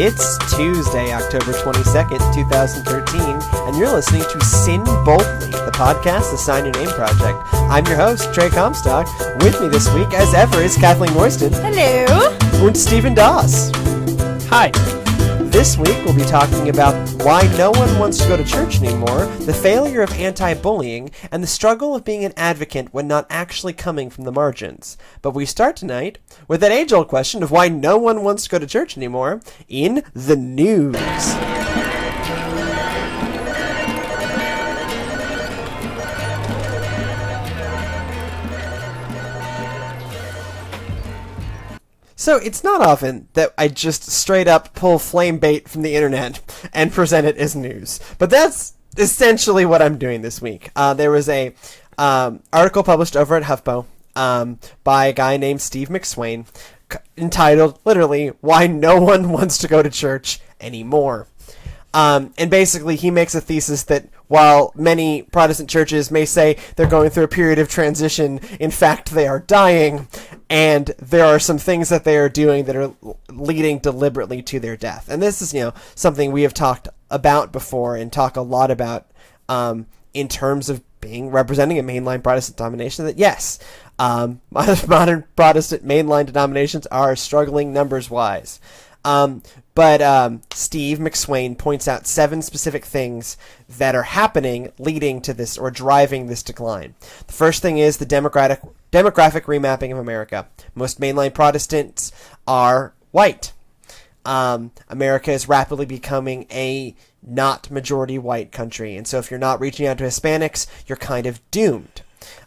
It's Tuesday, October 22nd, 2013, and you're listening to SYN Boldly, the podcast, the Sign Your Name Project. I'm your host, Trey Comstock. With me this week, as ever, is Kathleen Royston. Hello. And Stephen Doss. Hi. This week, we'll be talking about why no one wants to go to church anymore, the failure of anti-bullying, and the struggle of being an advocate when not actually coming from the margins. But we start tonight with that age-old question of why no one wants to go to church anymore in the news. So it's not often that I just straight up pull flame bait from the internet and present it as news. But that's essentially what I'm doing this week. There was a article published over at HuffPo by a guy named Steve McSwain entitled, literally, Why No One Wants to Go to Church Anymore. And basically he makes a thesis that while many Protestant churches may say they're going through a period of transition, in fact they are dying, and there are some things that they are doing that are leading deliberately to their death. And this is, something we have talked about before and talk a lot about in terms of representing a mainline Protestant denomination, that yes, modern Protestant mainline denominations are struggling numbers-wise. But Steve McSwain points out 7 specific things that are happening leading to this or driving this decline. The first thing is the demographic remapping of America. Most mainline Protestants are white. America is rapidly becoming a not majority white country, and so if you're not reaching out to Hispanics, you're kind of doomed.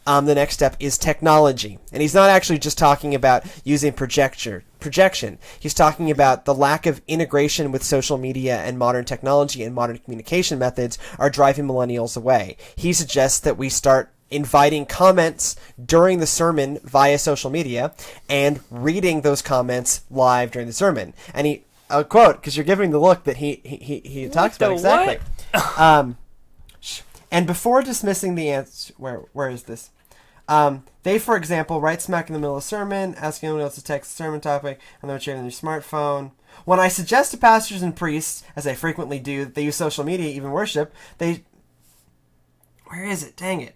The next step is technology. And he's not actually just talking about using projection. He's talking about the lack of integration with social media and modern technology and modern communication methods are driving millennials away. He suggests that we start inviting comments during the sermon via social media and reading those comments live during the sermon. And he, I'll quote, because you're giving the look that he talks about exactly. And before dismissing the answer, where is this? They, for example, write smack in the middle of a sermon, asking anyone else to text the sermon topic, and they're sharing on their smartphone. When I suggest to pastors and priests, as I frequently do, that they use social media, even worship, where is it? Dang it.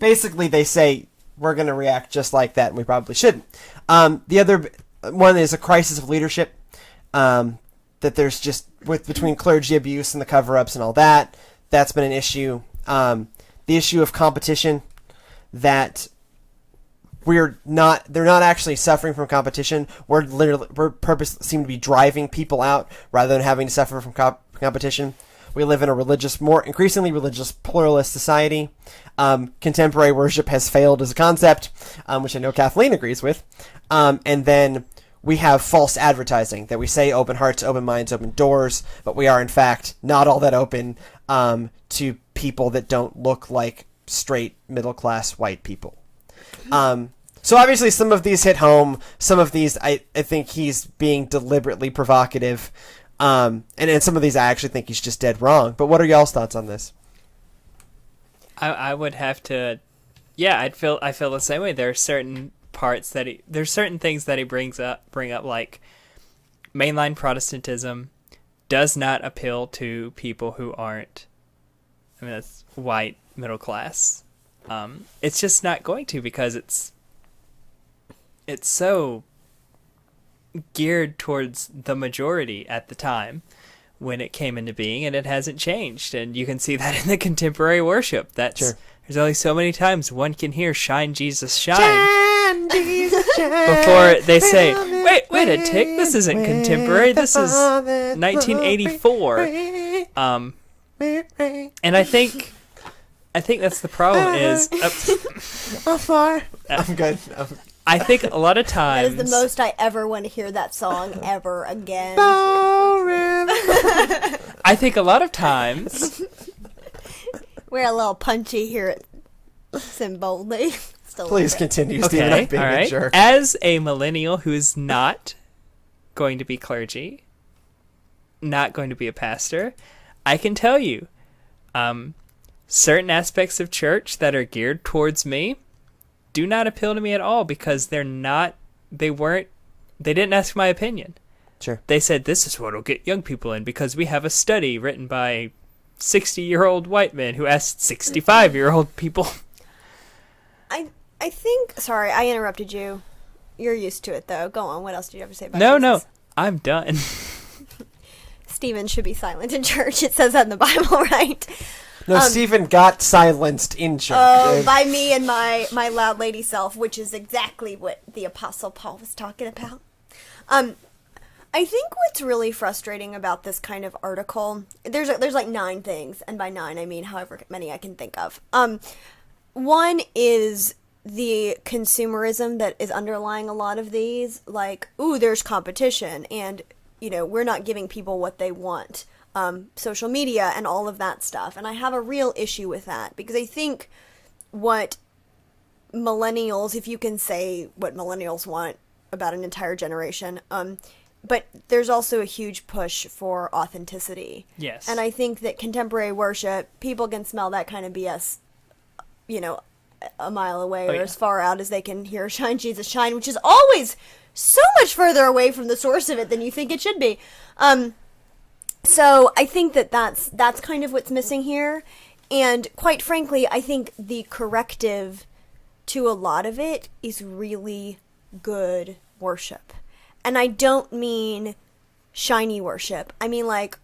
Basically, they say, we're going to react just like that, and we probably shouldn't. The other one is a crisis of leadership, that there's just, between clergy abuse and the cover-ups and all that, that's been an issue. The issue of competition, that they're not actually suffering from competition. We're seem to be driving people out rather than having to suffer from competition. We live in a increasingly religious pluralist society. Contemporary worship has failed as a concept, which I know Kathleen agrees with. And then we have false advertising, that we say open hearts, open minds, open doors, but we are in fact not all that open to people that don't look like straight middle-class white people. So obviously some of these hit home. Some of these I think he's being deliberately provocative. And some of these I actually think he's just dead wrong. But what are y'all's thoughts on this? I would have to, I feel the same way. There are certain parts there's certain things that he bring up, like mainline Protestantism does not appeal to people who aren't, that's white middle class. It's just not going to, because it's so geared towards the majority at the time when it came into being, and it hasn't changed. And you can see that in the contemporary worship. Sure. There's only so many times one can hear "Shine, Jesus, shine." Shine, Jesus, shine. Before they say, wait a tick, this isn't contemporary, this is 1984. And I think that's the problem is... I'm good. I think a lot of times... That is the most I ever want to hear that song ever again. I think a lot of times... We're a little punchy here at SYN Boldly. Please continue, Stephen. I'm being a jerk. As a millennial who is not going to be clergy, not going to be a pastor, I can tell you, certain aspects of church that are geared towards me do not appeal to me at all, because they didn't ask my opinion. Sure. They said this is what will get young people in because we have a study written by 60-year-old white men who asked 65-year-old people. I think. Sorry, I interrupted you. You're used to it, though. Go on. What else do you have to say about No, Jesus? no. I'm done. Stephen should be silent in church. It says that in the Bible, right? No, Stephen got silenced in church. By me and my loud lady self, which is exactly what the Apostle Paul was talking about. I think what's really frustrating about this kind of article, there's like 9 things, and by 9 I mean however many I can think of. One is the consumerism that is underlying a lot of these, like, ooh, there's competition, and, we're not giving people what they want. Social media and all of that stuff. And I have a real issue with that, because I think what millennials, if you can say what millennials want about an entire generation, but there's also a huge push for authenticity. Yes. And I think that contemporary worship, people can smell that kind of BS, a mile away, or as far out as they can hear "Shine, Jesus, Shine," which is always so much further away from the source of it than you think it should be. So I think that's kind of what's missing here. And quite frankly, I think the corrective to a lot of it is really good worship. And I don't mean shiny worship. I mean like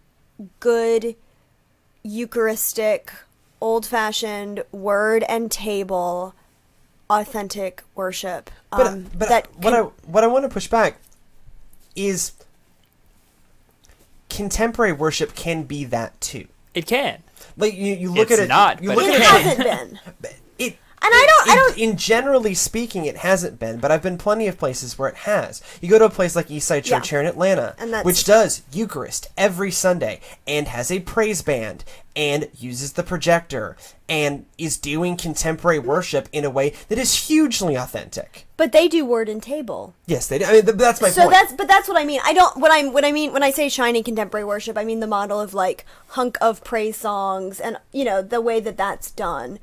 good Eucharistic, old-fashioned, word and table, authentic worship. What I want to push back is contemporary worship can be that too. It can. Like you look It's at it. not, You but look it at hasn't been. It. And I don't. In generally speaking, it hasn't been, but I've been plenty of places where it has. You go to a place like Eastside Church here in Atlanta, which does Eucharist every Sunday and has a praise band and uses the projector and is doing contemporary worship in a way that is hugely authentic. But they do word and table. Yes, they do. I mean, that's my point. That's what I mean. What I mean when I say shiny contemporary worship, I mean the model of like hunk of praise songs and the way that that's done,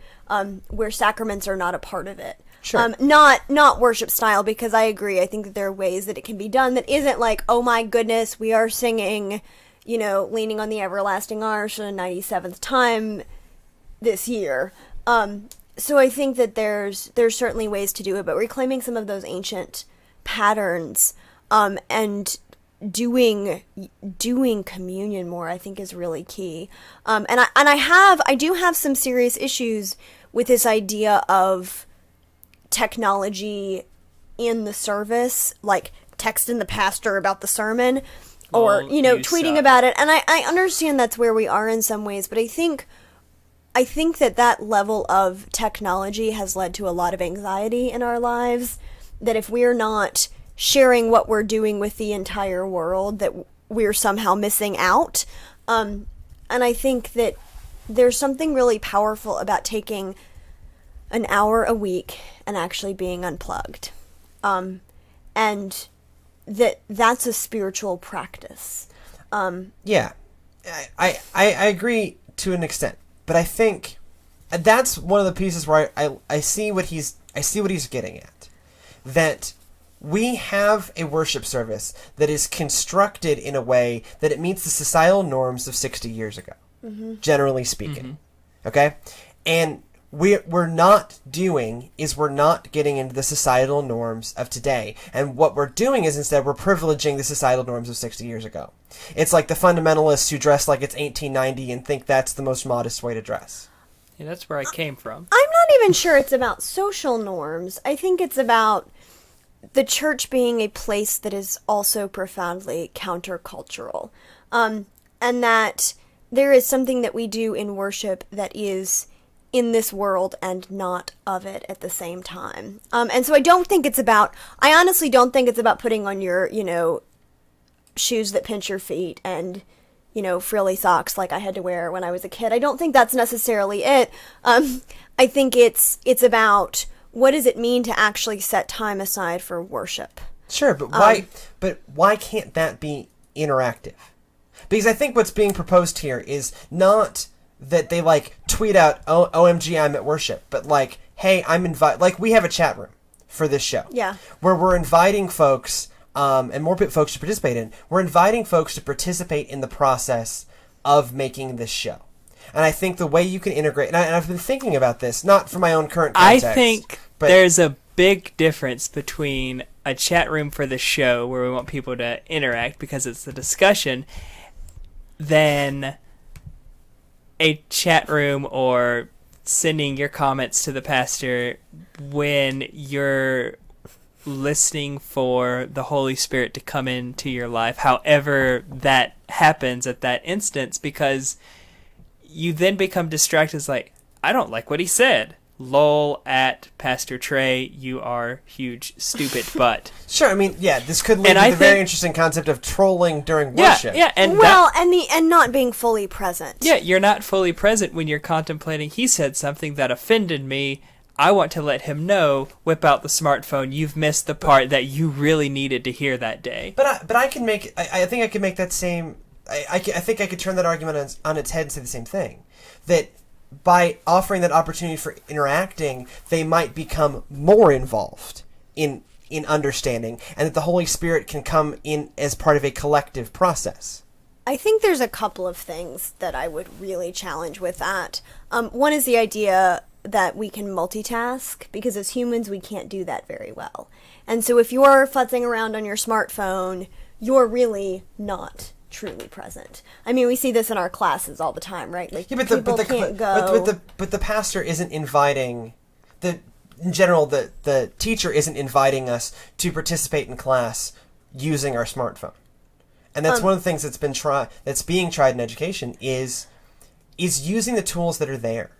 where sacraments are not a part of it. Sure. Not worship style, because I agree. I think that there are ways that it can be done that isn't like, oh my goodness, we are singing, leaning on the everlasting arms for the 97th time this year. So I think that there's certainly ways to do it, but reclaiming some of those ancient patterns, and doing communion more, I think, is really key. And I do have some serious issues with this idea of technology in the service, like texting the pastor about the sermon, or tweeting about it. And I understand that's where we are in some ways, but I think that level of technology has led to a lot of anxiety in our lives, that if we're not sharing what we're doing with the entire world, that we're somehow missing out. And I think that there's something really powerful about taking an hour a week and actually being unplugged. And that's a spiritual practice. Yeah, I agree to an extent. But I think that's one of the pieces where I see what he's getting at. That we have a worship service that is constructed in a way that it meets the societal norms of 60 years ago, generally speaking. Okay? And we're not getting into the societal norms of today. And what we're doing is instead we're privileging the societal norms of 60 years ago. It's like the fundamentalists who dress like it's 1890 and think that's the most modest way to dress. Yeah, that's where I came from. I'm not even sure it's about social norms. I think it's about the church being a place that is also profoundly countercultural. And that there is something that we do in worship that is in this world and not of it at the same time. And so I honestly don't think it's about putting on your, shoes that pinch your feet and, frilly socks like I had to wear when I was a kid. I don't think that's necessarily it. I think it's about what does it mean to actually set time aside for worship. Sure, but why can't that be interactive? Because I think what's being proposed here is not that they tweet out, oh, OMG, I'm at worship, but hey, I'm we have a chat room for this show. Yeah. Where we're inviting folks and more folks to participate in. We're inviting folks to participate in the process of making this show. And I think the way you can integrate, and I've been thinking about this, not for my own current context. I think there's a big difference between a chat room for the show where we want people to interact because it's the discussion than a chat room or sending your comments to the pastor when you're listening for the Holy Spirit to come into your life, however that happens at that instance, because you then become distracted. It's like, I don't like what he said. Lol at Pastor Trey, you are huge, stupid butt. Sure, I mean, yeah, this could lead to the very interesting concept of trolling during worship. Yeah, and not being fully present. Yeah, you're not fully present when you're contemplating. He said something that offended me. I want to let him know. Whip out the smartphone. You've missed the part that you really needed to hear that day. But I can make. I think I can make that same. I think I could turn that argument on its head and say the same thing. That by offering that opportunity for interacting, they might become more involved in understanding, and that the Holy Spirit can come in as part of a collective process. I think there's a couple of things that I would really challenge with that. One is the idea that we can multitask, because as humans we can't do that very well. And so if you're futzing around on your smartphone, you're really not truly present. I mean, we see this in our classes all the time, right? Like, yeah, people can't go. But the pastor isn't inviting in general, the teacher isn't inviting us to participate in class using our smartphone. And that's one of the things that's being tried in education is using the tools that are there.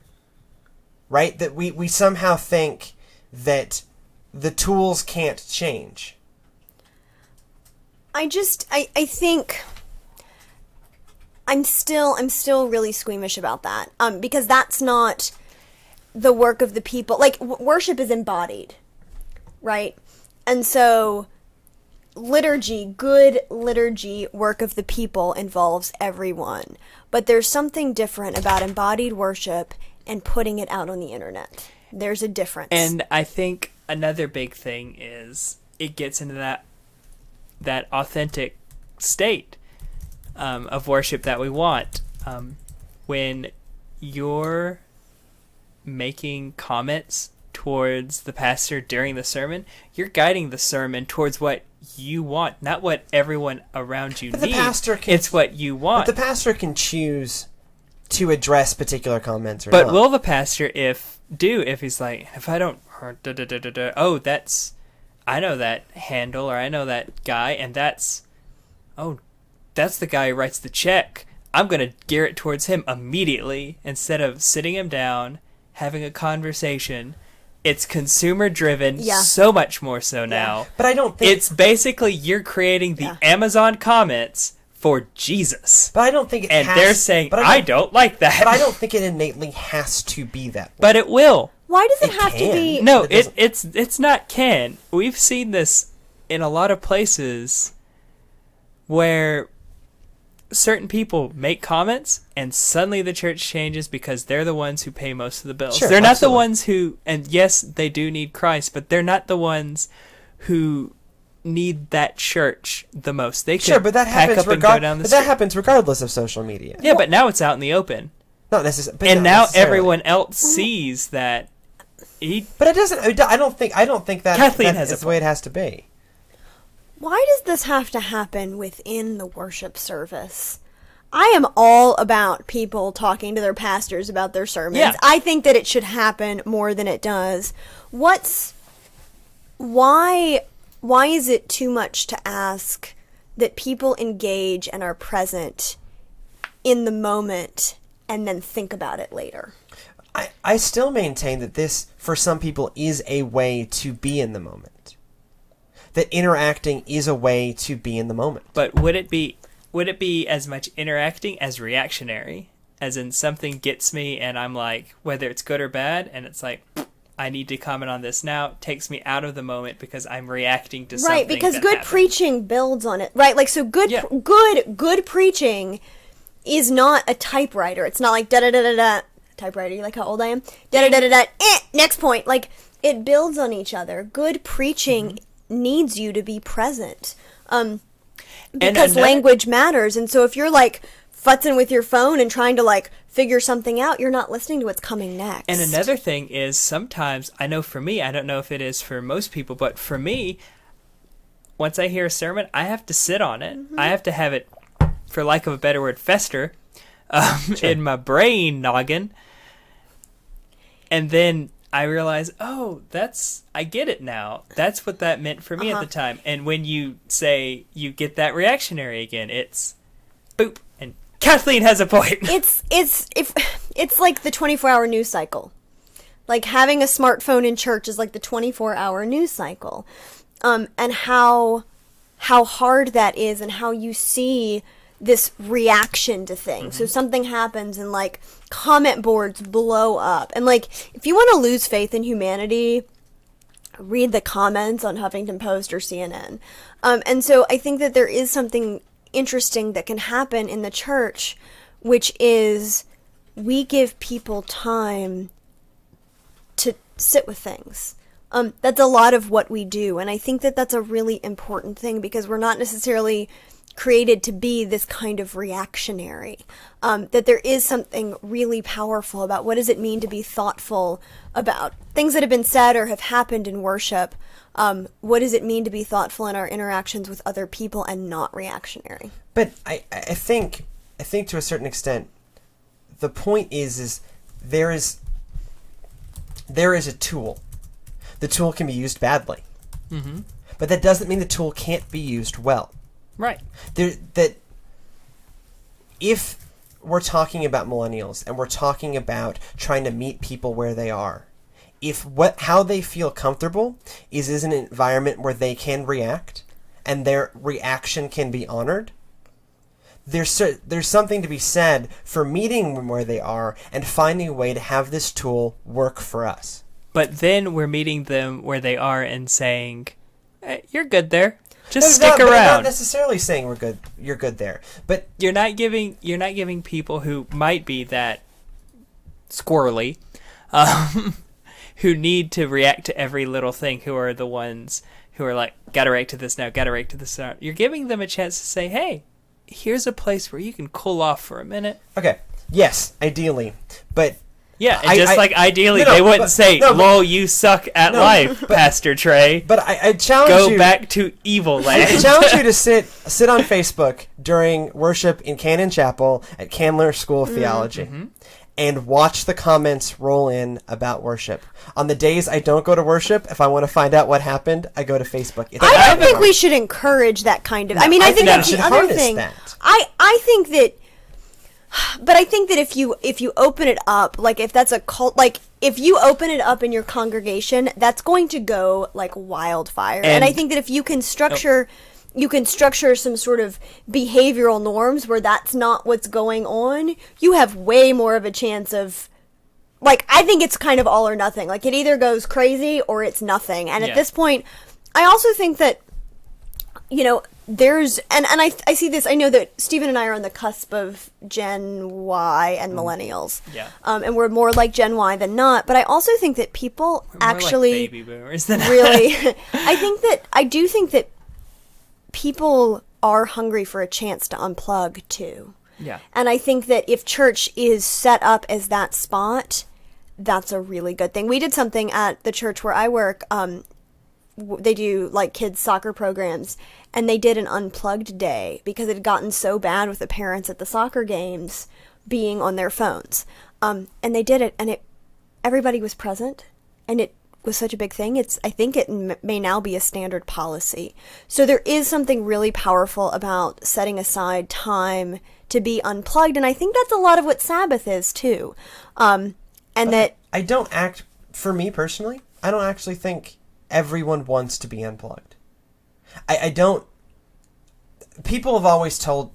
Right? That we somehow think that the tools can't change. I think I'm still really squeamish about that. Because that's not the work of the people. Like, worship is embodied, right? And so good liturgy, work of the people involves everyone. But there's something different about embodied worship and putting it out on the internet. There's a difference. And I think another big thing is it gets into that authentic state of worship that we want. When you're making comments towards the pastor during the sermon, you're guiding the sermon towards what you want, not what everyone around you needs. It's what you want. But the pastor can choose to address particular comments or not. But will the pastor, if he's like, if I don't, I know that handle, or I know that guy, and that's the guy who writes the check, I'm going to gear it towards him immediately instead of sitting him down, having a conversation. It's consumer driven, so much more so now. But I don't think... It's basically you're creating the Amazon comments for Jesus. But I don't think it has... And they're saying, I don't like that. But I don't think it innately has to be that way. But it will. Why does it have to be... No, it's not can. We've seen this in a lot of places where certain people make comments and suddenly the church changes because they're the ones who pay most of the bills. Sure, they're not absolutely. the ones who... And yes, they do need Christ, but they're not the ones who need that church the most. They can but that pack happens up and go down the street. that happens regardless of social media. Yeah, but now it's out in the open. Not necessarily. And now everyone else sees that But it doesn't... I don't think that Kathleen that's the way it has to be. Why does this have to happen within the worship service? I am all about people talking to their pastors about their sermons. Yeah. I think that it should happen more than it does. Why is it too much to ask that people engage and are present in the moment and then think about it later? I still maintain that this, for some people, is a way to be in the moment. That interacting is a way to be in the moment. But would it be as much interacting as reactionary? As in, something gets me and I'm like, whether it's good or bad, and it's like, I need to comment on this now, takes me out of the moment because I'm reacting to something. Right, because that good happened. Preaching builds on it. Right, like, so good preaching is not a typewriter. It's not like da-da-da-da-da. Typewriter, you like how old I am? Da-da-da-da-da. Next point. Like, it builds on each other. Good preaching needs you to be present. Because another- language matters. And so if you're like futzing with your phone and trying to like figure something out, you're not listening to what's coming next. And another thing is sometimes, I know for me, I don't know if it is for most people, but for me, once I hear a sermon, I have to sit on it. I have to have it, for lack of a better word, fester in my brain noggin. And then I realize, oh, I get it now. That's what that meant for me at the time. And when you say you get that reactionary again, it's boop, and Kathleen has a point. It's like the 24-hour news cycle. Like having a smartphone in church is like the 24-hour news cycle. And how hard that is, and how you see this reaction to things. So something happens and like comment boards blow up. And like if you want to lose faith in humanity, read the comments on Huffington Post or CNN. And so I think that there is something interesting that can happen in the church, which is we give people time to sit with things. That's a lot of what we do. And I think that that's a really important thing, because we're not necessarily created to be this kind of reactionary. That there is something really powerful about what does it mean to be thoughtful about things that have been said or have happened in worship. What does it mean to be thoughtful in our interactions with other people and not reactionary? But I think to a certain extent, the point is there is a tool. The tool can be used badly. Mm-hmm. But that doesn't mean the tool can't be used well. Right. That if we're talking about millennials and we're talking about trying to meet people where they are, how they feel comfortable is an environment where they can react and their reaction can be honored, there's something to be said for meeting them where they are and finding a way to have this tool work for us. But then we're meeting them where they are and saying, hey, you're good there. Just stick around. I'm not necessarily saying we're good. You're good there, but you're not giving people who might be that squirrely, who need to react to every little thing, who are the ones who are like, gotta react to this now, gotta react to this now. You're giving them a chance to say, hey, here's a place where you can cool off for a minute. Okay. Yes, ideally, but. Yeah, and ideally, they wouldn't say, lol, you suck at life, Pastor Trey. But I challenge you... Go back to evil land. I challenge you to sit on Facebook during worship in Cannon Chapel at Candler School of Theology and watch the comments roll in about worship. On the days I don't go to worship, if I want to find out what happened, I go to Facebook. I don't think we should encourage that kind of... No, I mean, I think that's the other thing. That. I think that... But I think that if you open it up, like if that's a cult, like if you open it up in your congregation, that's going to go like wildfire. And I think that if you can structure some sort of behavioral norms where that's not what's going on, you have way more of a chance of, like, I think it's kind of all or nothing. Like it either goes crazy or it's nothing. And at this point, I also think that, you know, there's, and I see this, I know that Stephen and I are on the cusp of Gen Y and millennials. Yeah. And we're more like Gen Y than not, but I also think that people actually... Like baby boomers than really... I do think that people are hungry for a chance to unplug too. Yeah. And I think that if church is set up as that spot, that's a really good thing. We did something at the church where I work, they do like kids soccer programs, and they did an unplugged day because it had gotten so bad with the parents at the soccer games being on their phones. And they did it, and everybody was present, and it was such a big thing. I think it may now be a standard policy. So there is something really powerful about setting aside time to be unplugged, and I think that's a lot of what Sabbath is too. For me personally, I don't actually think everyone wants to be unplugged. I don't. People have always told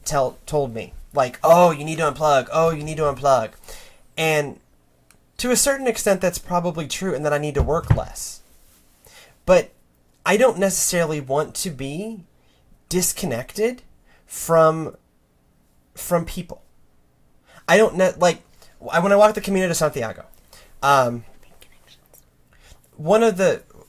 me, like, oh, you need to unplug. Oh, you need to unplug. And to a certain extent, that's probably true, and that I need to work less. But I don't necessarily want to be disconnected from people. I don't when I walk the Camino de Santiago, one of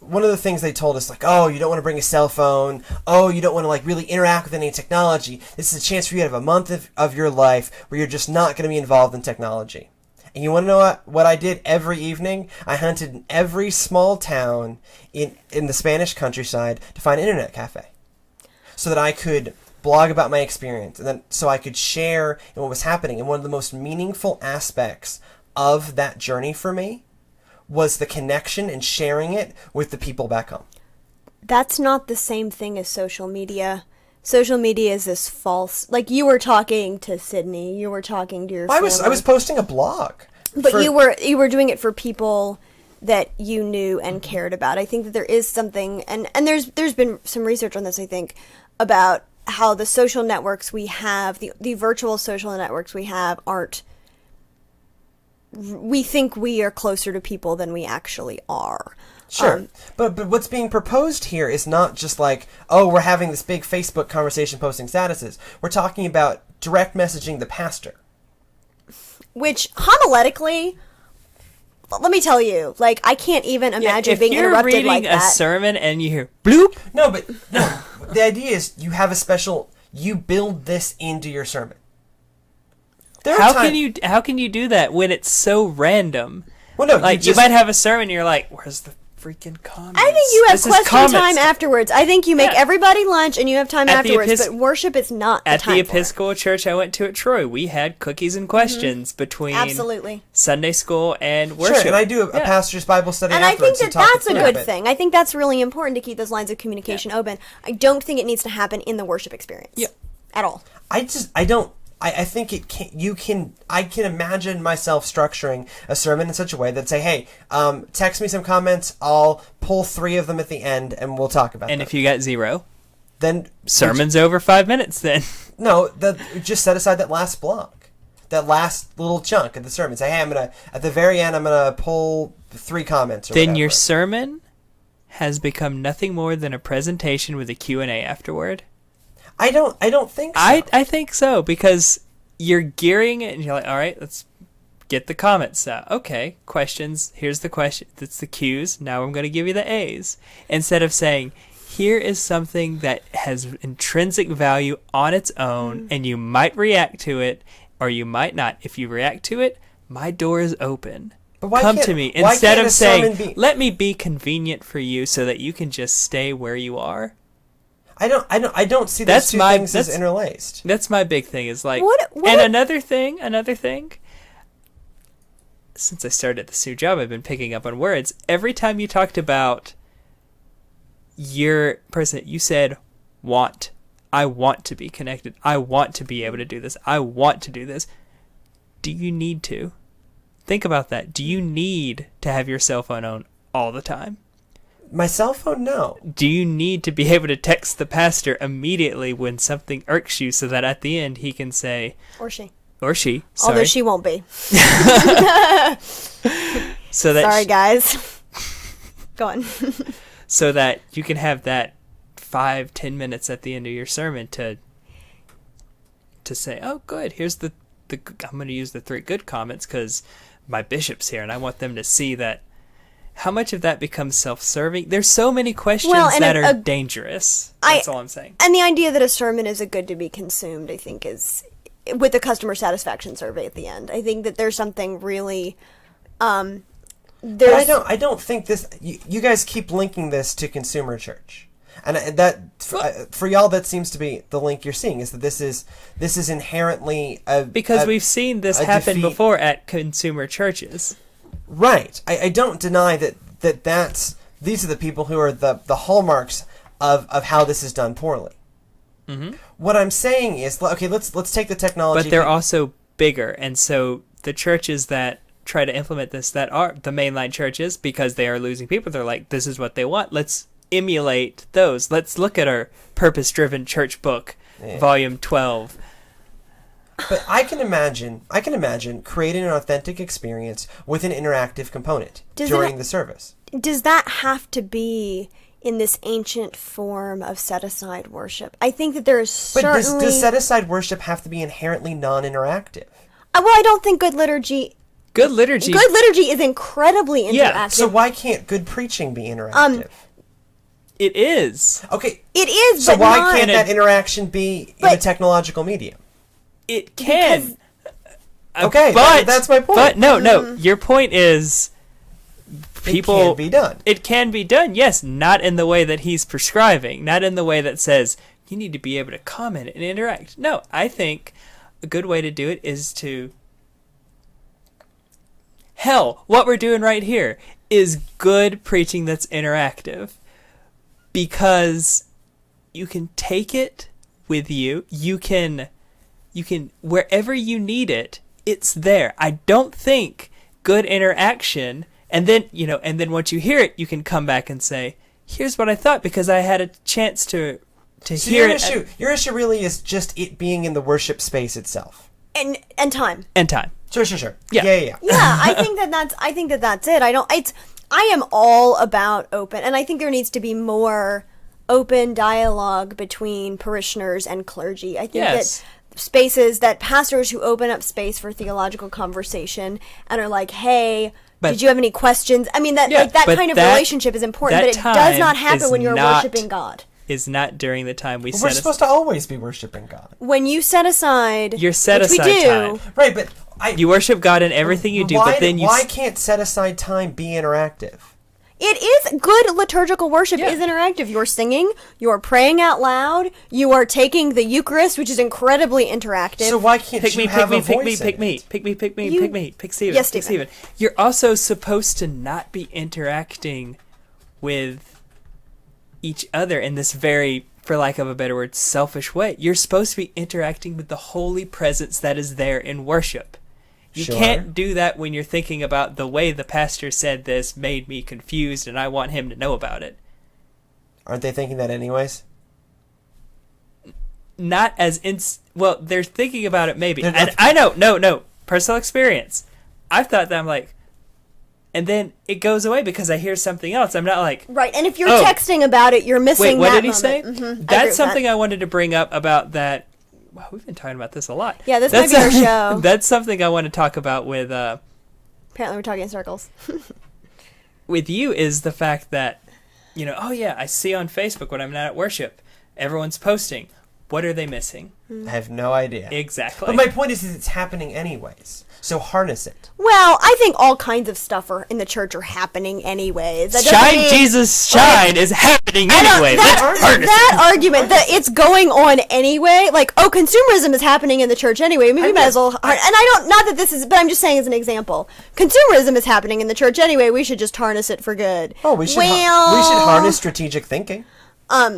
one of the things they told us, like, oh, you don't want to bring a cell phone. Oh, you don't want to like really interact with any technology. This is a chance for you to have a month of your life where you're just not going to be involved in technology. And you want to know what I did every evening? I hunted in every small town in the Spanish countryside to find an internet cafe, so that I could blog about my experience, and then so I could share in what was happening. And one of the most meaningful aspects of that journey for me was the connection and sharing it with the people back home. That's not the same thing as social media. Social media is this false, like you were talking to Sydney, you were talking to your family. I was posting a blog. But you were doing it for people that you knew and cared about. I think that there is something, and there's been some research on this, I think, about how the social networks we have, the virtual social networks we have we think we are closer to people than we actually are. Sure. But what's being proposed here is not just like, oh, we're having this big Facebook conversation posting statuses. We're talking about direct messaging the pastor. Which, homiletically, let me tell you, like, I can't even imagine being interrupted like that. If you're reading a sermon and you hear bloop. No, the idea is you build this into your sermon. How can you do that when it's so random? Well, no, like you might have a sermon and you're like, where's the freaking comments? I think you have question time afterwards. I think you make everybody lunch and you have time afterwards, but worship is not the time for it. At the Episcopal church I went to at Troy, we had cookies and questions between Sunday school and worship. Sure, and I do a pastor's Bible study and afterwards. And I think that's a good thing. I think that's really important to keep those lines of communication open. I don't think it needs to happen in the worship experience at all. I think I can imagine myself structuring a sermon in such a way that say, hey, text me some comments, I'll pull 3 of them at the end, and we'll talk about them. And if you got 0, then sermon's over 5 minutes then. No, just set aside that last block, that last little chunk of the sermon. Say, hey, at the very end, I'm going to pull 3 comments or then whatever. Your sermon has become nothing more than a presentation with a Q&A afterward. I don't think so. I think so, because you're gearing it and you're like, all right, let's get the comments out. Okay, questions. Here's the question. That's the Q's. Now I'm going to give you the A's. Instead of saying, here is something that has intrinsic value on its own, and you might react to it or you might not. If you react to it, my door is open. But come to me. Instead of saying, let me be convenient for you so that you can just stay where you are. I don't see those two things as interlaced. That's my big thing. Is like, another thing. Since I started at this new job, I've been picking up on words. Every time you talked about your person, you said want. I want to be connected. I want to be able to do this. I want to do this. Do you need to? Think about that. Do you need to have your cell phone on all the time? My cell phone, no. Do you need to be able to text the pastor immediately when something irks you so that at the end he can say... Or she. Sorry. Although she won't be. Sorry, guys. Go on. So that you can have that 5-10 minutes at the end of your sermon to say, oh, good, here's the I'm going to use the 3 good comments because my bishop's here and I want them to see that. How much of that becomes self-serving? There's so many questions that are dangerous. That's all I'm saying. And the idea that a sermon is a good to be consumed, I think, is with a customer satisfaction survey at the end. I think that there's something really... But I don't think this... You guys keep linking this to consumer church. And that for y'all, that seems to be the link you're seeing, is that this is inherently because we've seen this happen before at consumer churches. Right. I don't deny that's these are the people who are the hallmarks of how this is done poorly. Mm-hmm. What I'm saying is, okay, let's take the technology. But they're also bigger, and so the churches that try to implement this, that are the mainline churches, because they are losing people, they're like, this is what they want. Let's emulate those. Let's look at our purpose-driven church book, volume 12. But I can imagine creating an authentic experience with an interactive component during the service. Does that have to be in this ancient form of set-aside worship? I think that there is certainly... But does set-aside worship have to be inherently non-interactive? Well, I don't think good liturgy Good liturgy. Good liturgy is incredibly interactive. Yeah, So why can't good preaching be interactive? It is. Okay. It is, So but why not... can't that interaction be in a technological medium? It can. Okay, but that's my point. But no. Your point is people... It can be done. It can be done, yes. Not in the way that he's prescribing. Not in the way that says, you need to be able to comment and interact. No, I think a good way to do it is to... Hell, what we're doing right here is good preaching that's interactive. Because you can take it with you. You can wherever you need it, it's there. I don't think good interaction, and then once you hear it, you can come back and say, here's what I thought, because I had a chance to So hear your issue really is just it being in the worship space itself. And time. and time. Sure. Yeah. Yeah. Yeah, I think that's it. I am all about open, and I think there needs to be more open dialogue between parishioners and clergy. I think Yes. that spaces, that pastors who open up space for theological conversation and are like, hey, did you have any questions? I mean, that kind of relationship is important, but it does not happen when you're worshiping God. Is not during the time we We're supposed to always be worshiping God. When you set aside, Your set which we aside do, time. Right, but You worship God in everything you do, but then you... Why can't set aside time be interactive? it is good liturgical worship is interactive. You're singing, you're praying out loud, you are taking the Eucharist, which is incredibly interactive. So why can't Pick you me, have a voice pick in me, it? pick me, pick Steven, Yes, pick Steven. Steven. You're also supposed to not be interacting with each other in this very, for lack of a better word, selfish way. You're supposed to be interacting with the holy presence that is there in worship. You Sure. can't do that when you're thinking about the way the pastor said this made me confused and I want him to know about it. Aren't they thinking that anyways? Not as well, they're thinking about it maybe. They're And not- I know, no, personal experience. I've thought that I'm like, and then it goes away because I hear something else. I'm not like, right, and if you're Oh. texting about it, you're missing wait, what that did he say? moment. Mhm, I agree That's with something that. I wanted to bring up about that. Wow, we've been talking about this a lot. Yeah, this might be our show. That's something I want to talk about with Apparently we're talking in circles. with you is the fact that, oh yeah, I see on Facebook when I'm not at worship, everyone's posting. What are they missing? I have no idea. Exactly. But my point is it's happening anyways. So harness it. Well, I think all kinds of stuff in the church are happening anyways. That doesn't Shine, mean- Jesus, shine is happening anyway. That argument that it's going on anyway, like, oh, consumerism is happening in the church anyway. Maybe we might as well. And I don't, not that this is, but I'm just saying as an example, consumerism is happening in the church anyway. We should just harness it for good. Oh, we should harness strategic thinking.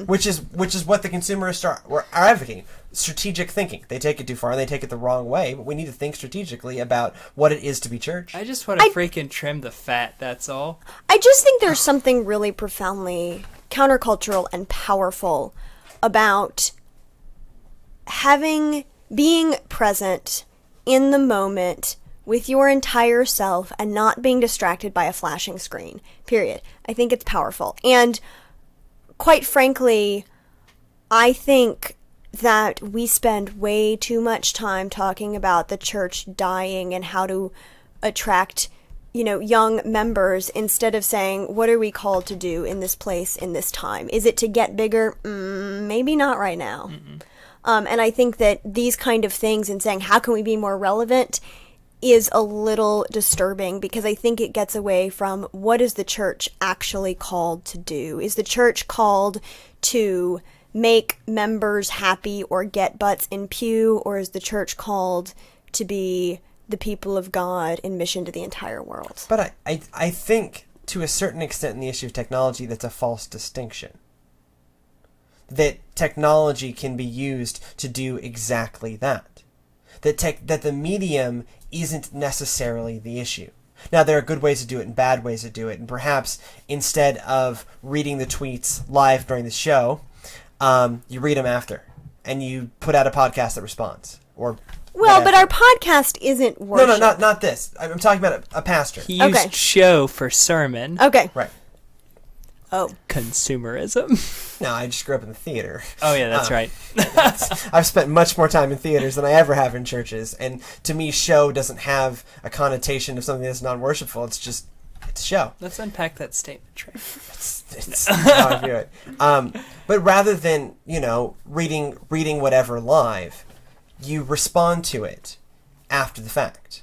Which is what the consumerists are advocating. Strategic thinking. They take it too far and they take it the wrong way, but we need to think strategically about what it is to be church. I just want to freaking trim the fat, that's all. I just think there's something really profoundly countercultural and powerful about being present in the moment with your entire self and not being distracted by a flashing screen. Period. I think it's powerful. And quite frankly, I think that we spend way too much time talking about the church dying and how to attract, young members instead of saying, what are we called to do in this place, in this time? Is it to get bigger? Maybe not right now. And I think that these kind of things and saying, how can we be more relevant, is a little disturbing because I think it gets away from what is the church actually called to do? Is the church called to make members happy or get butts in pew, or is the church called to be the people of God in mission to the entire world? But I think to a certain extent in the issue of technology that's a false distinction. That technology can be used to do exactly that. That the medium isn't necessarily the issue. Now, there are good ways to do it and bad ways to do it, and perhaps instead of reading the tweets live during the show, you read them after, and you put out a podcast that responds. Well, but our podcast isn't worship. No, not this. I'm talking about a pastor. He used show for sermon. Okay. Right. Oh. Consumerism. No, I just grew up in the theater. Oh, yeah, that's right. I've spent much more time in theaters than I ever have in churches, and to me, show doesn't have a connotation of something that's non-worshipful. It's a show. Let's unpack that statement, Trey. It's how I view it. But rather than, reading whatever live, you respond to it after the fact.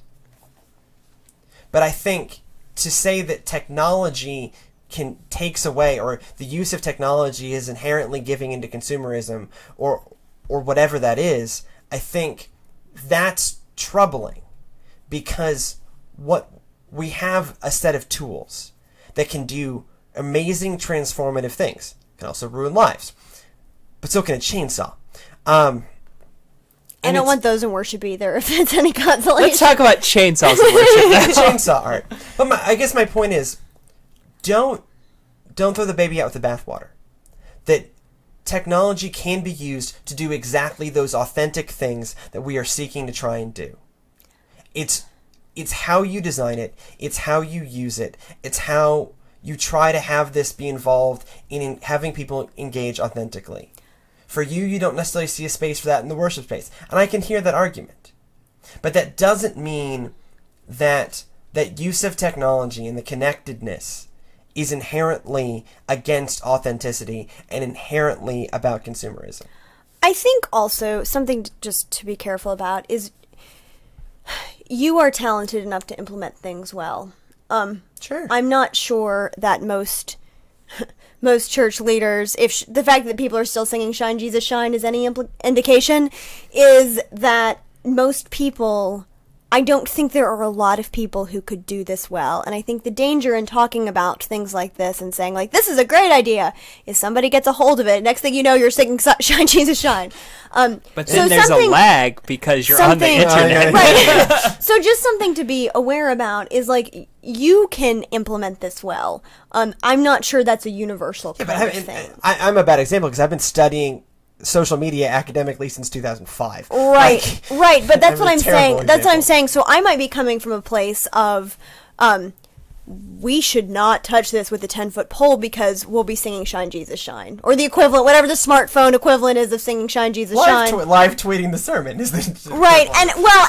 But I think to say that technology takes away, or the use of technology is inherently giving into consumerism, or whatever that is, I think that's troubling, because what we have a set of tools that can do amazing transformative things. Can also ruin lives, but so can a chainsaw. I don't want those in worship either, if it's any consolation. Let's talk about chainsaws in worship. Chainsaw art. But I guess my point is, don't throw the baby out with the bathwater. That technology can be used to do exactly those authentic things that we are seeking to try and do. It's how you design it. It's how you use it. It's how you try to have this be involved in having people engage authentically. For you don't necessarily see a space for that in the worship space. And I can hear that argument. But that doesn't mean that use of technology and the connectedness is inherently against authenticity and inherently about consumerism. I think also something just to be careful about is you are talented enough to implement things well. Sure. I'm not sure that most church leaders, if the fact that people are still singing "Shine, Jesus, Shine" is any indication, is that most people, I don't think there are a lot of people who could do this well. And I think the danger in talking about things like this and saying, like, this is a great idea, is somebody gets a hold of it. Next thing you know, you're singing "Shine, Jesus, Shine." But then there's a lag because you're on the internet. Right. So just something to be aware about is, like, you can implement this well. I'm not sure that's a universal kind of thing. I'm a bad example because I've been studying social media academically since 2005. Right, right. But that's what I'm saying. Example. That's what I'm saying. So I might be coming from a place of, we should not touch this with a 10-foot pole because we'll be singing "Shine, Jesus, Shine," or the equivalent, whatever the smartphone equivalent is of singing "Shine, Jesus, Shine." Live tweeting the sermon is the right,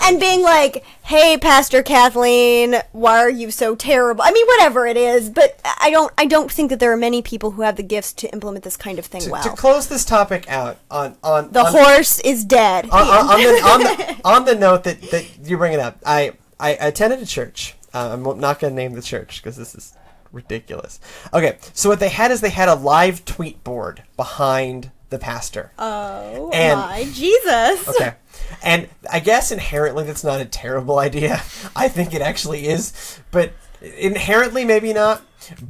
and being like, "Hey, Pastor Kathleen, why are you so terrible?" I mean, whatever it is, but I don't think that there are many people who have the gifts to implement this kind of thing well. To close this topic out on horse is dead. On the note that you bring it up, I attended a church. I'm not going to name the church because this is ridiculous. Okay, so what they had is a live tweet board behind the pastor. Oh, my Jesus. Okay. And I guess inherently that's not a terrible idea. I think it actually is. But inherently maybe not.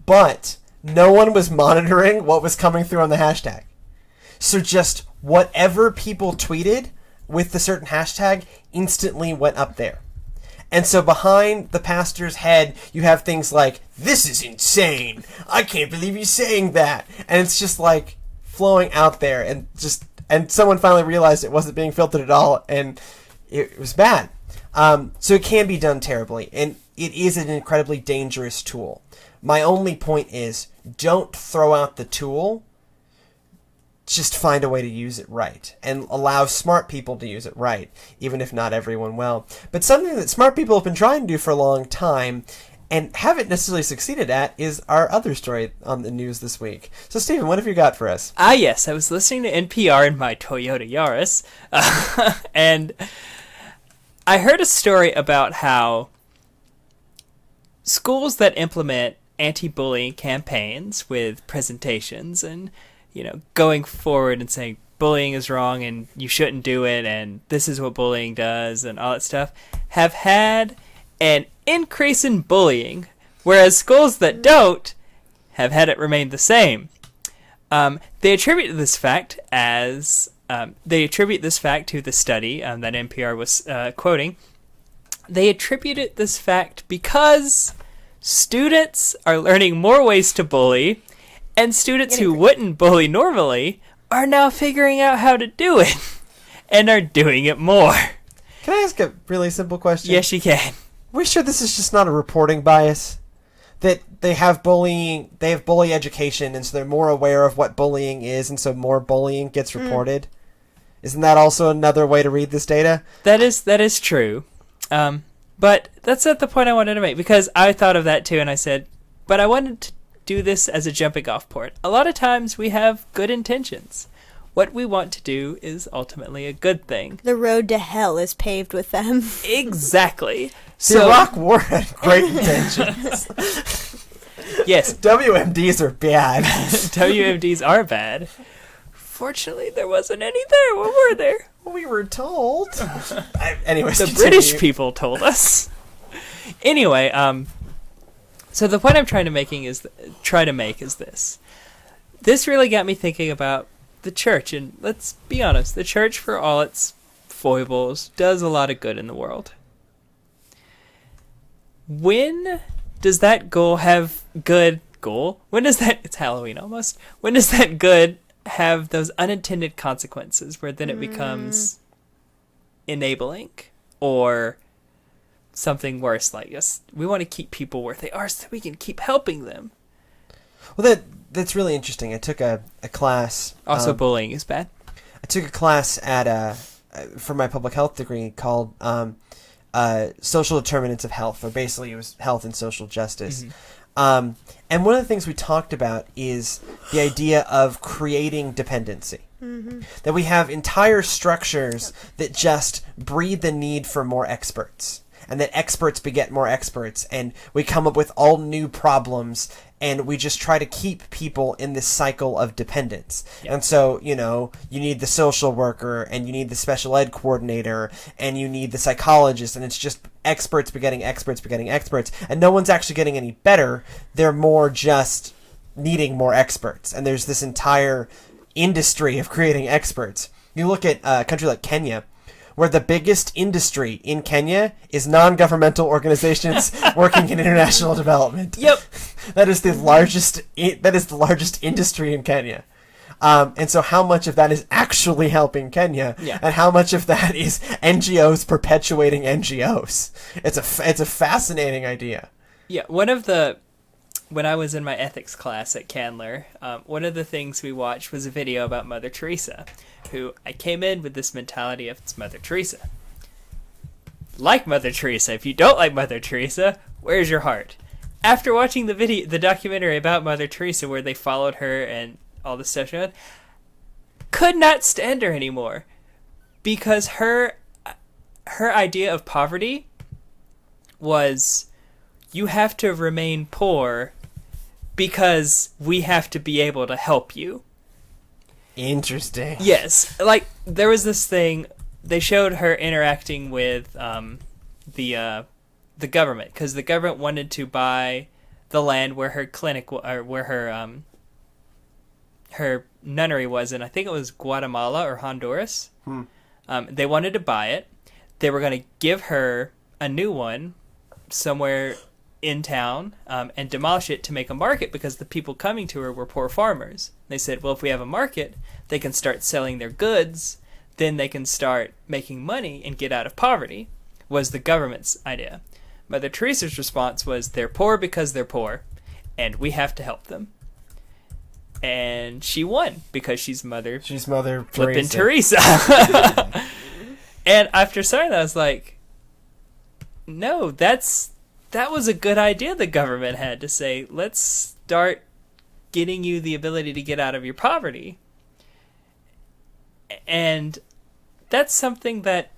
But no one was monitoring what was coming through on the hashtag. So just whatever people tweeted with the certain hashtag instantly went up there. And so behind the pastor's head, you have things like, "This is insane. I can't believe you're saying that." And it's just like flowing out there, and someone finally realized it wasn't being filtered at all, and it was bad. So it can be done terribly, and it is an incredibly dangerous tool. My only point is, don't throw out the tool. Just find a way to use it right and allow smart people to use it right, even if not everyone will. But something that smart people have been trying to do for a long time and haven't necessarily succeeded at is our other story on the news this week. So, Stephen, what have you got for us? Yes. I was listening to NPR in my Toyota Yaris, and I heard a story about how schools that implement anti-bullying campaigns with presentations and going forward and saying bullying is wrong and you shouldn't do it and this is what bullying does and all that stuff, have had an increase in bullying, whereas schools that don't have had it remain the same. They attribute this fact to the study that NPR was quoting. They attributed this fact because students are learning more ways to bully, and students who wouldn't bully normally are now figuring out how to do it and are doing it more. Can I ask a really simple question? Yes, you can. Are we sure this is just not a reporting bias? that they have bullying, they have bully education, and so they're more aware of what bullying is, and so more bullying gets reported. Isn't that also another way to read this data? That is true. But that's not the point I wanted to make, because I thought of that too, and I said, but I wanted to do this as a jumping off point. A lot of times we have good intentions. What we want to do is ultimately a good thing. The road to hell is paved with them. Exactly. The Iraq War had great intentions. Yes. WMDs are bad. WMDs are bad. Fortunately, there wasn't any there. What were there? We were told. Anyways, the British people told us. Anyway, so the point I'm trying to make is this. This really got me thinking about the church, and let's be honest, the church, for all its foibles, does a lot of good in the world. When does that goal have good goal? When does that, it's Halloween almost, when does that good have those unintended consequences where then it becomes enabling or something worse, like us? We want to keep people where they are so that we can keep helping them. Well, that's really interesting. I took a class. Also, bullying is bad. I took a class at for my public health degree called Social Determinants of Health, or basically it was health and social justice. And one of the things we talked about is the idea of creating dependency. That we have entire structures that just breed the need for more experts, and that experts beget more experts, and we come up with all new problems, and we just try to keep people in this cycle of dependence. Yep. And so, you need the social worker, and you need the special ed coordinator, and you need the psychologist, and it's just experts begetting experts begetting experts, and no one's actually getting any better. They're more just needing more experts, and there's this entire industry of creating experts. You look at a country like Kenya, where the biggest industry in Kenya is non-governmental organizations working in international development. Yep. That is the largest industry in Kenya. And so how much of that is actually helping Kenya, and how much of that is NGOs perpetuating NGOs? It's a fascinating idea. Yeah, when I was in my ethics class at Candler, one of the things we watched was a video about Mother Teresa, who I came in with this mentality of it's Mother Teresa. Like Mother Teresa. If you don't like Mother Teresa, where's your heart? After watching the documentary about Mother Teresa, where they followed her and all the stuff she had, could not stand her anymore, because her idea of poverty was, you have to remain poor because we have to be able to help you. Interesting. Yes, like there was this thing they showed her interacting with the government, because the government wanted to buy the land where her clinic or where her nunnery was in. I think it was Guatemala or Honduras. They wanted to buy it. They were going to give her a new one somewhere in town and demolish it to make a market, because the people coming to her were poor farmers. They said, well, if we have a market, they can start selling their goods, then they can start making money and get out of poverty, was the government's idea. Mother Teresa's response was, they're poor because they're poor, and we have to help them. And she won, because she's Mother flippin' Teresa. And after saying that, I was like, no, that was a good idea the government had, to say, let's start getting you the ability to get out of your poverty. And that's something that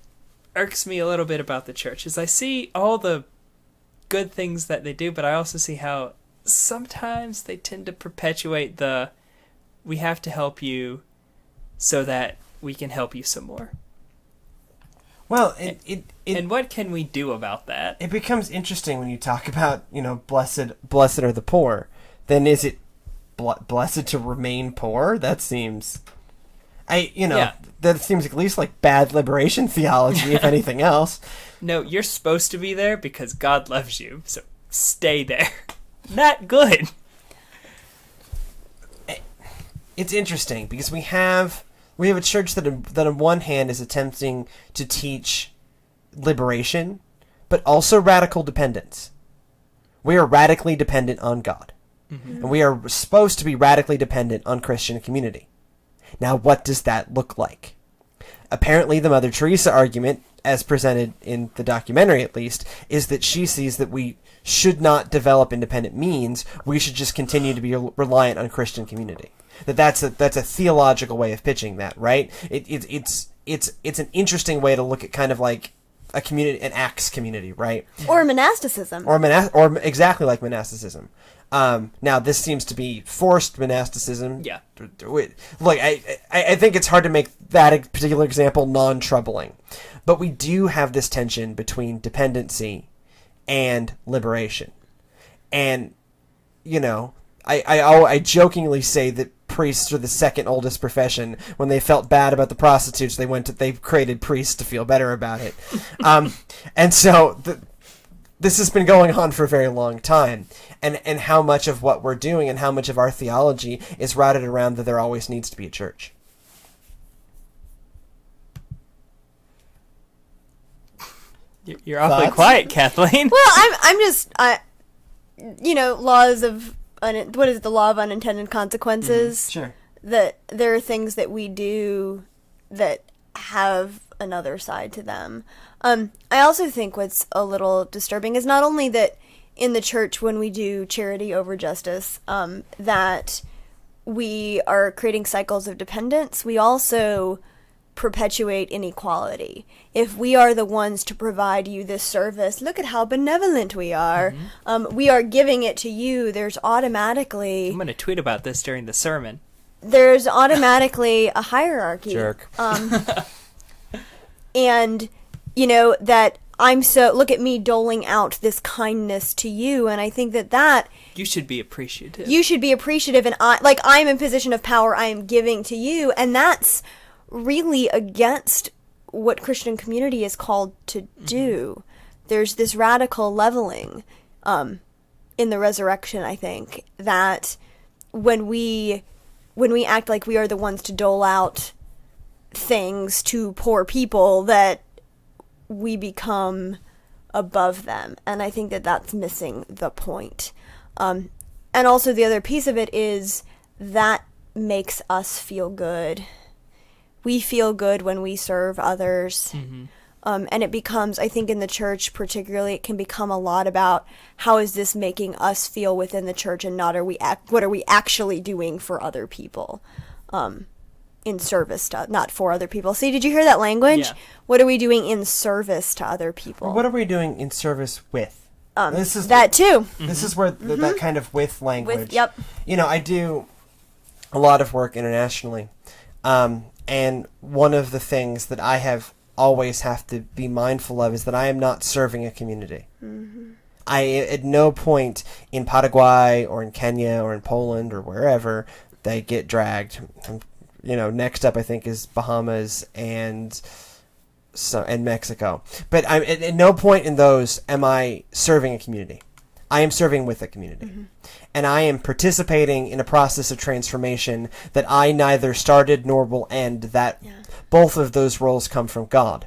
irks me a little bit about the church, is I see all the good things that they do, but I also see how sometimes they tend to perpetuate we have to help you so that we can help you some more. Well, and what can we do about that? It becomes interesting when you talk about, blessed are the poor. Then is it blessed to remain poor? That seems, that seems at least like bad liberation theology, if anything else. No, you're supposed to be there because God loves you, so stay there. Not good. It's interesting because we have a church that on one hand is attempting to teach liberation, but also radical dependence. We are radically dependent on God. And we are supposed to be radically dependent on Christian community. Now, what does that look like? Apparently, the Mother Teresa argument, as presented in the documentary at least, is that she sees that we should not develop independent means. We should just continue to be reliant on Christian community. That's a theological way of pitching that, right? It's an interesting way to look at kind of like a community, an Acts community, right? Or monasticism. Or exactly like monasticism. Now, this seems to be forced monasticism. Yeah. Look, I think it's hard to make that particular example non-troubling. But we do have this tension between dependency and liberation. And, you know, I jokingly say that priests are the second oldest profession. When they felt bad about the prostitutes, they created priests to feel better about it. And so this has been going on for a very long time. And how much of what we're doing and how much of our theology is routed around that there always needs to be a church. You're awfully Thoughts? quiet, Kathleen. Well, I'm just, laws of, what is it, the law of unintended consequences? Sure. That there are things that we do that have another side to them. I also think what's a little disturbing is not only that in the church when we do charity over justice, that we are creating cycles of dependence, we also perpetuate inequality. If we are the ones to provide you this service, look at how benevolent we are. We are giving it to you. There's automatically... I'm going to tweet about this during the sermon. There's automatically a hierarchy. Jerk. And, that look at me doling out this kindness to you, and I think that You should be appreciative. you should be appreciative, and I'm in position of power, I am giving to you, and that's really against what Christian community is called to do. There's this radical leveling in the resurrection, I think, that when we act like we are the ones to dole out things to poor people, that we become above them. And I think that that's missing the point. And also the other piece of it is that makes us feel good. We feel good when we serve others. And it becomes, I think in the church particularly, it can become a lot about how is this making us feel within the church, and not what are we actually doing for other people, in service to, not for other people. See, did you hear that language? Yeah. What are we doing in service to other people? What are we doing in service with? This is that too. This is where that kind of with language. Yep. I do a lot of work internationally. And one of the things that I always have to be mindful of is that I am not serving a community. I, at no point in Paraguay or in Kenya or in Poland or wherever, they get dragged. Next up I think is Bahamas and Mexico. But at no point in those am I serving a community. I am serving with a community. And I am participating in a process of transformation that I neither started nor will end, that both of those roles come from God.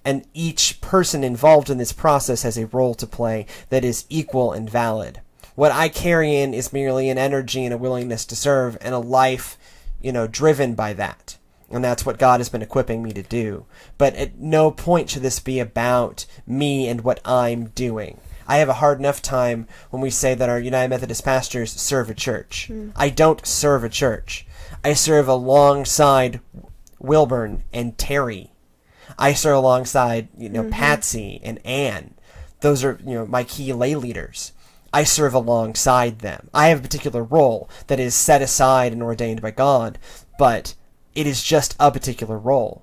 And each person involved in this process has a role to play that is equal and valid. What I carry in is merely an energy and a willingness to serve and a life, driven by that. And that's what God has been equipping me to do. But at no point should this be about me and what I'm doing. I have a hard enough time when we say that our United Methodist pastors serve a church. I don't serve a church. I serve alongside Wilburn and Terry. I serve alongside, Patsy and Ann. Those are, my key lay leaders. I serve alongside them. I have a particular role that is set aside and ordained by God, but it is just a particular role.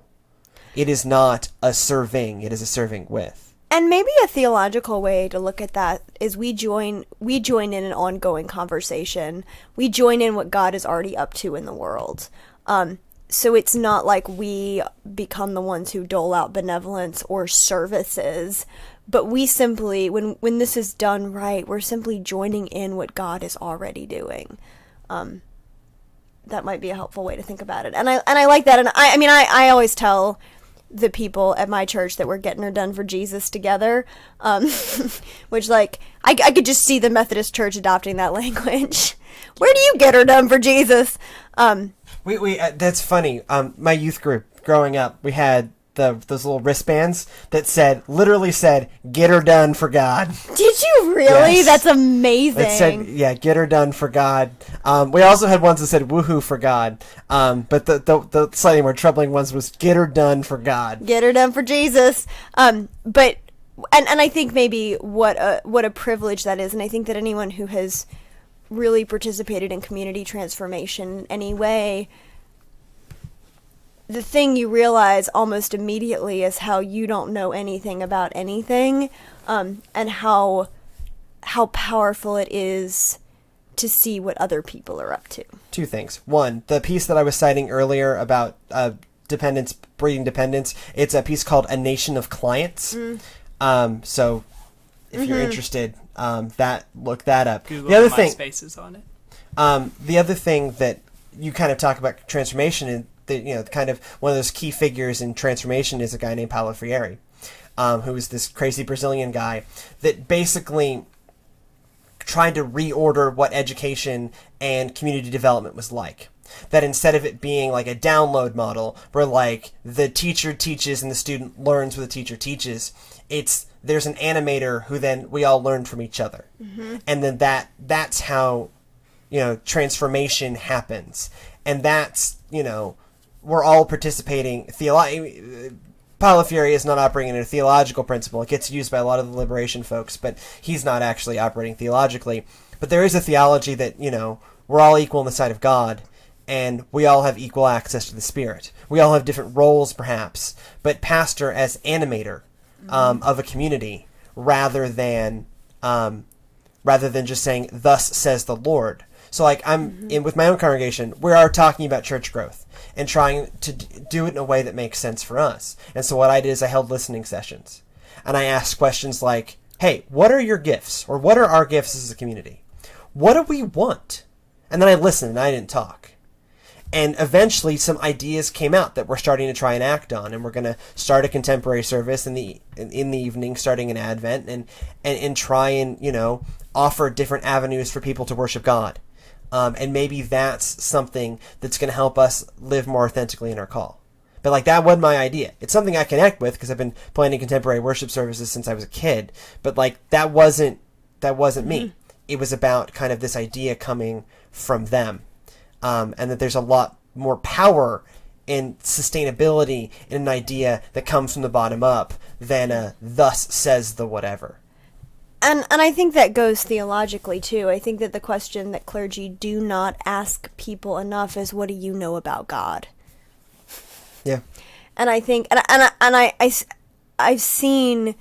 It is not a serving, it is a serving with. And maybe a theological way to look at that is we join in an ongoing conversation. We join in what God is already up to in the world. So it's not like we become the ones who dole out benevolence or services, but we simply, when this is done right, we're simply joining in what God is already doing. That might be a helpful way to think about it. And I like that. And I always tell the people at my church that were getting her done for Jesus together, which, like, I could just see the Methodist Church adopting that language. Where do you get her done for Jesus? We that's funny. My youth group growing up, we had those little wristbands that literally said, "Get her done for God." Did you really? Yes. That's amazing. It said, yeah, "Get her done for God." We also had ones that said "Woohoo for God." But the slightly more troubling ones was "Get her done for God." Get her done for Jesus. But I think maybe what a privilege that is, and I think that anyone who has really participated in community transformation in any way, the thing you realize almost immediately is how you don't know anything about anything, and how powerful it is to see what other people are up to. Two things. One, the piece that I was citing earlier about dependence, breeding dependence, it's a piece called "A Nation of Clients." So if you're interested, look that up. Google the other MySpace is on it. The other thing that you kind of talk about transformation, and kind of one of those key figures in transformation is a guy named Paulo Freire, who is this crazy Brazilian guy that basically tried to reorder what education and community development was like. That instead of it being like a download model where like the teacher teaches and the student learns what the teacher teaches, there's an animator who then we all learn from each other. And then that's how, transformation happens. And that's, we're all participating. Paulo Freire is not operating in a theological principle. It gets used by a lot of the liberation folks, but he's not actually operating theologically. But there is a theology that, we're all equal in the sight of God, and we all have equal access to the Spirit. We all have different roles, perhaps, but pastor as animator of a community, rather than just saying, "Thus says the Lord." So, like, with my own congregation, we are talking about church growth and trying to do it in a way that makes sense for us. And so what I did is I held listening sessions. And I asked questions like, "Hey, what are your gifts? Or what are our gifts as a community? What do we want?" And then I listened and I didn't talk. And eventually some ideas came out that we're starting to try and act on. And we're going to start a contemporary service in the evening, starting in Advent, and try and, offer different avenues for people to worship God. And maybe that's something that's going to help us live more authentically in our call. But like, that wasn't my idea. It's something I connect with because I've been planning contemporary worship services since I was a kid. But like, that wasn't me. It was about kind of this idea coming from them. And that there's a lot more power and sustainability in an idea that comes from the bottom up than a "thus says the whatever." And I think that goes theologically too. I think that the question that clergy do not ask people enough is, "What do you know about God?" Yeah. And I think, I've seen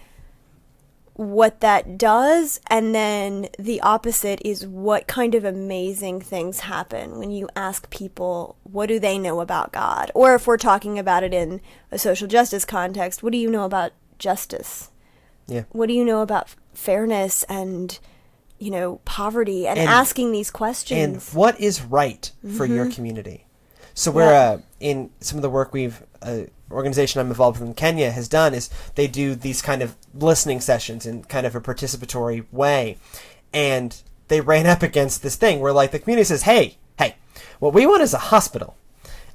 what that does, and then the opposite is what kind of amazing things happen when you ask people, what do they know about God? Or if we're talking about it in a social justice context, what do you know about justice? Yeah. What do you know about fairness and, poverty, and asking these questions? And what is right for your community? So we're in some of the work organization I'm involved with in Kenya has done is they do these kind of listening sessions in kind of a participatory way. And they ran up against this thing where like the community says, hey, what we want is a hospital.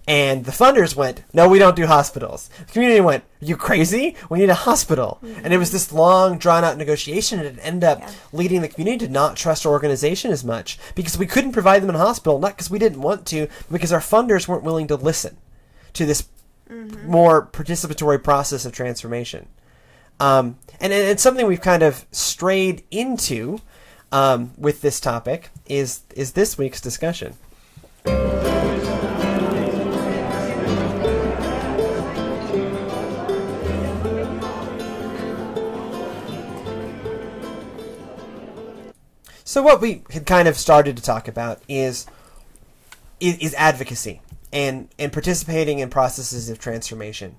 And the funders went, "No, we don't do hospitals." The community went, "Are you crazy? We need a hospital." And it was this long, drawn-out negotiation, and it ended up leading the community to not trust our organization as much because we couldn't provide them a hospital, not because we didn't want to, but because our funders weren't willing to listen to this more participatory process of transformation. And it's something we've kind of strayed into with this topic is this week's discussion. So what we had kind of started to talk about is advocacy and participating in processes of transformation.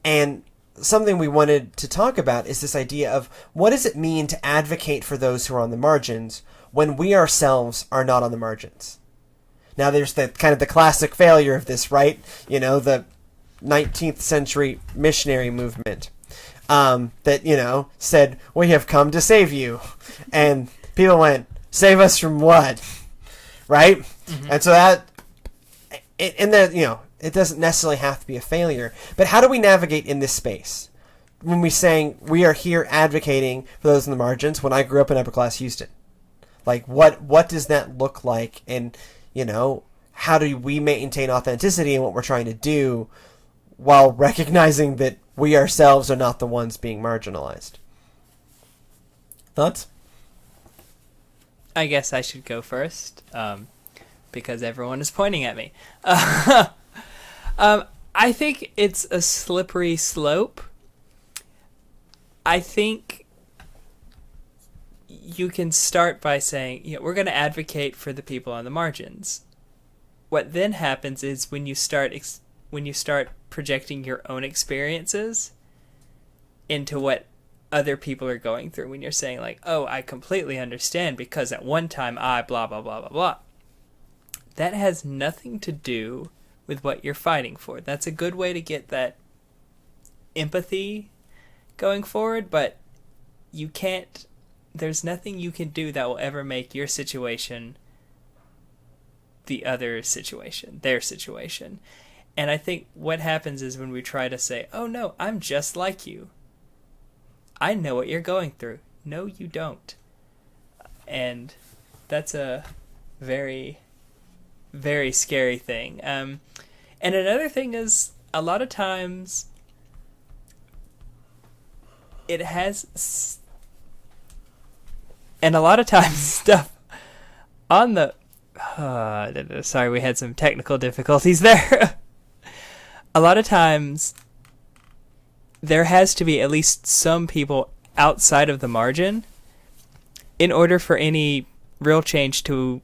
And something we wanted to talk about is this idea of what does it mean to advocate for those who are on the margins when we ourselves are not on the margins? Now there's the kind of the classic failure of this, right? 19th century missionary movement that, said, "We have come to save you." And people went, "Save us from what?" Right? Mm-hmm. And so it doesn't necessarily have to be a failure. But how do we navigate in this space? When we're saying we are here advocating for those in the margins, when I grew up in upper class Houston, like what does that look like? And, how do we maintain authenticity in what we're trying to do while recognizing that we ourselves are not the ones being marginalized? Thoughts? I guess I should go first, because everyone is pointing at me. I think it's a slippery slope. I think you can start by saying, we're going to advocate for the people on the margins. What then happens is when you start projecting your own experiences into what other people are going through, when you're saying like, "Oh, I completely understand because at one time I blah blah blah blah blah," that has nothing to do with what you're fighting for. That's a good way to get that empathy going forward, but there's nothing you can do that will ever make your situation the other situation, their situation. And I think what happens is when we try to say, "Oh no, I'm just like you. I know what you're going through." No, you don't. And that's a very, very scary thing. And another thing is, a lot of times stuff on the sorry, we had some technical difficulties there. A lot of times there has to be at least some people outside of the margin in order for any real change to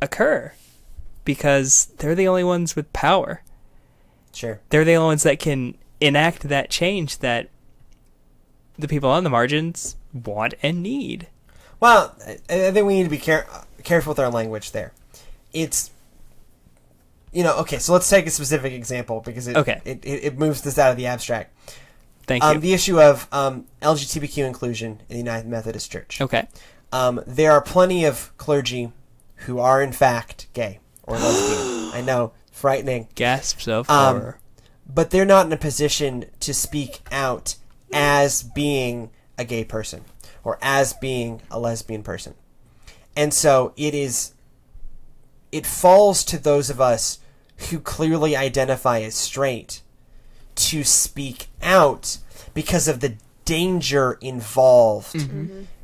occur, because they're the only ones with power. Sure. They're the only ones that can enact that change that the people on the margins want and need. Well, I think we need to be careful with our language there. It's, okay, so let's take a specific example because it moves this out of the abstract. Thank you. The issue of LGBTQ inclusion in the United Methodist Church. Okay. There are plenty of clergy who are in fact gay or lesbian. I know, frightening. Gasps of horror. But they're not in a position to speak out as being a gay person or as being a lesbian person. And so it falls to those of us who clearly identify as straight to speak out because of the danger involved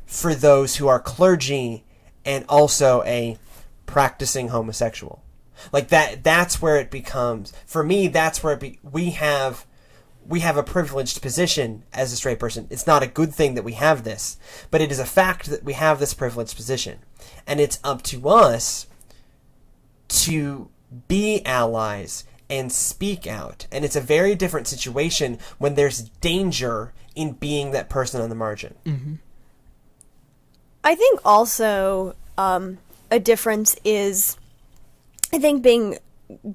for those who are clergy and also a practicing homosexual. Like that's where it becomes, for me, that's where we have a privileged position as a straight person. It's not a good thing that we have this, but it is a fact that we have this privileged position. And it's up to us to be allies and speak out. And it's a very different situation when there's danger in being that person on the margin. Mm-hmm. I think also a difference is, I think being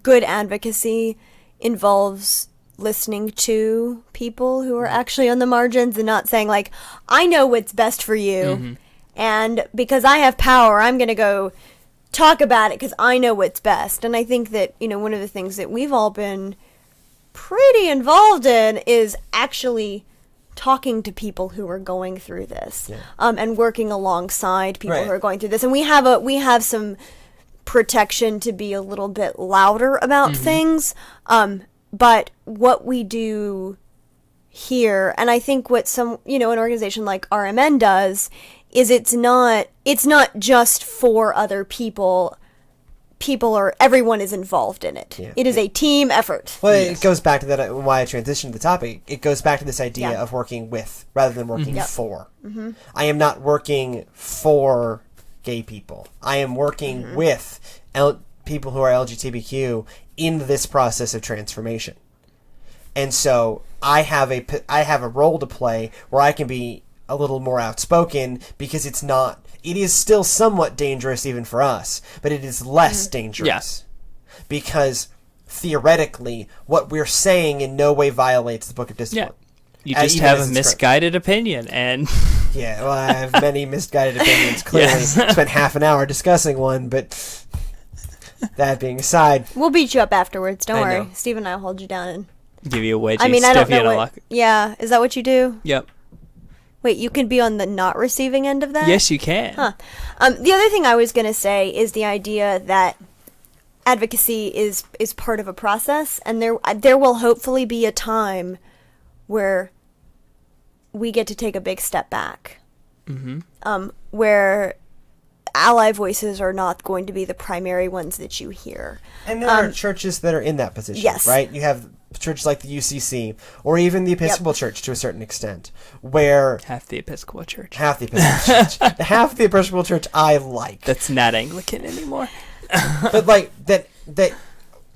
good advocacy involves listening to people who are actually on the margins and not saying like, "I know what's best for you, and because I have power, I'm going to go talk about it because I know what's best." And I think that, one of the things that we've all been pretty involved in is actually talking to people who are going through this, and working alongside people who are going through this. And we have some protection to be a little bit louder about things, but what we do here, and I think what some, an organization like RMN does, is it's not just for other people. Everyone is involved in it. Yeah. It is a team effort. Well, it goes back to that, why I transitioned to the topic. It goes back to this idea of working with rather than working for. Mm-hmm. I am not working for gay people. I am working with people who are LGBTQ in this process of transformation. And so I have a role to play where I can be a little more outspoken, because it is still somewhat dangerous even for us, but it is less dangerous. Because theoretically, what we're saying in no way violates the Book of Discipline. You just have a misguided opinion, and yeah, well, I have many misguided opinions. Clearly, spent half an hour discussing one, but that being aside, we'll beat you up afterwards. Don't worry, know. Steve and I will hold you down and give you a wedgie. I mean, I don't stuff you know in a what. Yeah, is that what you do? Yep. Wait, you can be on the not receiving end of that? Yes, you can. Huh. The other thing I was going to say is the idea that advocacy is part of a process, and there will hopefully be a time where we get to take a big step back, where ally voices are not going to be the primary ones that you hear. And there are churches that are in that position, yes. right? You have churches like the UCC, or even the Episcopal Church to a certain extent, where... Half the Episcopal Church. Half the Episcopal Church. Half the Episcopal Church I like. That's not Anglican anymore. But, like, that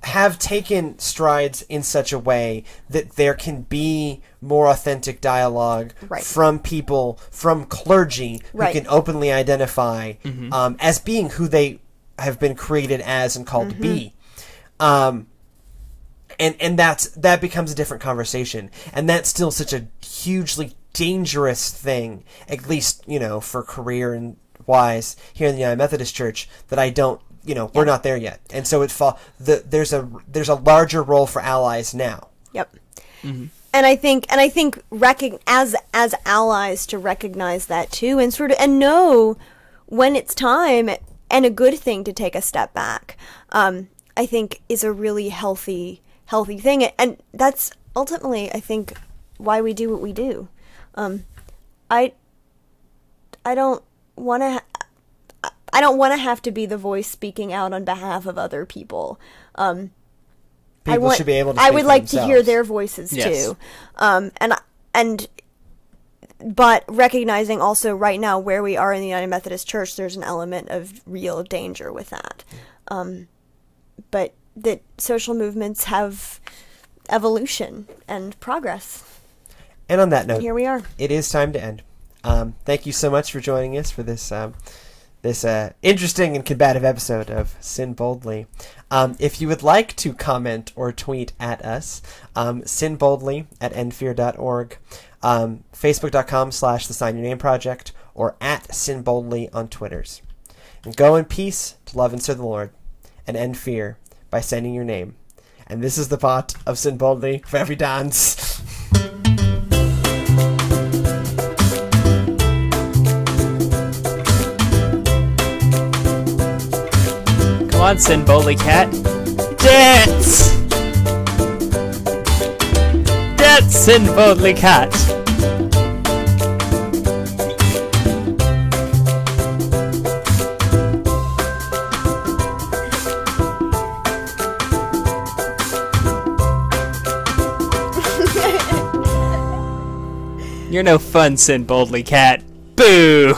have taken strides in such a way that there can be more authentic dialogue from people, from clergy, who can openly identify as being who they have been created as and called to be. And that becomes a different conversation. And that's still such a hugely dangerous thing, at least, for career and wise here in the United Methodist Church, that I don't, we're not there yet. And so there's a larger role for allies now. Yep. Mm-hmm. And I think as allies to recognize that too, and know when it's time and a good thing to take a step back, I think is a really healthy thing. And that's ultimately, I think, why we do what we do. I don't want to have to be the voice speaking out on behalf of other people. People should be able to. I would like themselves. to hear their voices too, but recognizing also right now where we are in the United Methodist Church, there's an element of real danger with that. But that social movements have evolution and progress. And on that note, here we are. It is time to end. Thank you so much for joining us for this interesting and combative episode of SYN Boldly. If you would like to comment or tweet at us, SYN Boldly at nfear.org, facebook.com/the Sign Your Name Project, or at SYN Boldly on Twitters. And go in peace to love and serve the Lord, and end fear by sending your name. And this is the part of SYN Boldly for every dance. Come on, SYN Boldly cat. Dance! Dance, SYN Boldly cat. You're no fun, SYN Boldly cat. Boo!